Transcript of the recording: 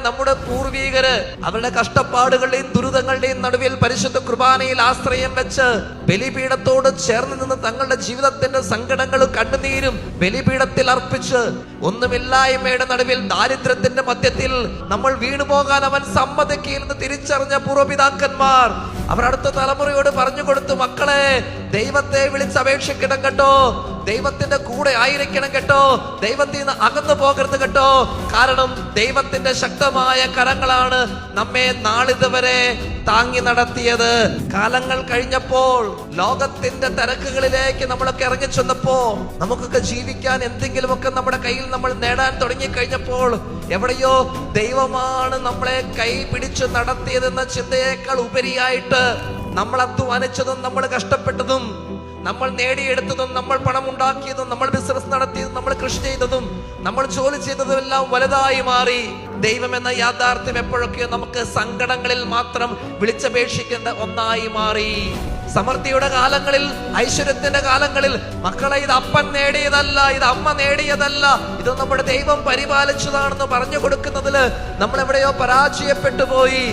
നമ്മുടെ പൂർവികര് അവരുടെ കഷ്ടപ്പാടുകളുടെയും ദുരിതങ്ങളുടെയും നടുവിൽ പരിശുദ്ധ കുർബാനയിൽ ആശ്രയം വെച്ച് ബലിപീഠത്തോട് ചേർന്ന് നിന്ന് തങ്ങളുടെ ജീവിതത്തിന്റെ സങ്കടങ്ങളും കണ്ണുനീരും ബലിപീഠത്തിൽ അർപ്പിച്ച് ഒന്നുമില്ലായ്മയുടെ നടുവിൽ ദാരിദ്ര്യത്തിന്റെ മധ്യത്തിൽ നമ്മൾ വീണുപോകാൻ അവൻ സമ്മതിക്കില്ലെന്ന് തിരിച്ചറിഞ്ഞ പൂർവ്വപിതാക്കന്മാർ അവർ അടുത്ത തലമുറയോട് പറഞ്ഞു കൊടുത്തു, മക്കളെ ദൈവത്തെ വിളിച്ചപേക്ഷിക്കണം കേട്ടോ, ദൈവത്തിന്റെ കൂടെ ആയിരിക്കണം കേട്ടോ, ദൈവത്തിൽ നിന്ന് അകന്നു പോകരുത് കേട്ടോ. കാരണം ദൈവത്തിന്റെ ശക്തമായ കരങ്ങളാണ് നമ്മെ നാളിതുവരെ താങ്ങി നടത്തിയത്. കാലങ്ങൾ കഴിഞ്ഞപ്പോൾ ലോകത്തിന്റെ തിരക്കുകളിലേക്ക് നമ്മളൊക്കെ ഇറങ്ങി ചെന്നപ്പോ നമുക്കൊക്കെ ജീവിക്കാൻ എന്തെങ്കിലുമൊക്കെ നമ്മുടെ കയ്യിൽ നമ്മൾ നേടാൻ തുടങ്ങി കഴിഞ്ഞപ്പോൾ എവിടെയോ ദൈവമാണ് നമ്മളെ കൈ പിടിച്ചു നടത്തിയതെന്ന ചിന്തയേക്കാൾ ഉപരിയായിട്ട് നമ്മൾ അധ്വാനിച്ചതും നമ്മൾ കഷ്ടപ്പെട്ടതും നമ്മൾ നേടിയെടുത്തതും നമ്മൾ പണം ഉണ്ടാക്കിയതും നമ്മൾ ബിസിനസ് നടത്തിയതും നമ്മൾ കൃഷി ചെയ്തതും നമ്മൾ ജോലി ചെയ്തതും എല്ലാം വലുതായി മാറി. ദൈവം എന്ന യാഥാർത്ഥ്യം എപ്പോഴൊക്കെയോ നമുക്ക് സങ്കടങ്ങളിൽ മാത്രം വിളിച്ചപേക്ഷിക്കേണ്ട ഒന്നായി മാറി. സമൃദ്ധിയുടെ കാലങ്ങളിൽ, ഐശ്വര്യത്തിന്റെ കാലങ്ങളിൽ മക്കളെ ഇത് അപ്പൻ നേടിയതല്ല, ഇത് അമ്മ നേടിയതല്ല, ഇത് നമ്മുടെ ദൈവം പരിപാലിച്ചതാണെന്ന് പറഞ്ഞു കൊടുക്കുന്നതില് നമ്മൾ എവിടെയോ പരാജയപ്പെട്ടു പോയി.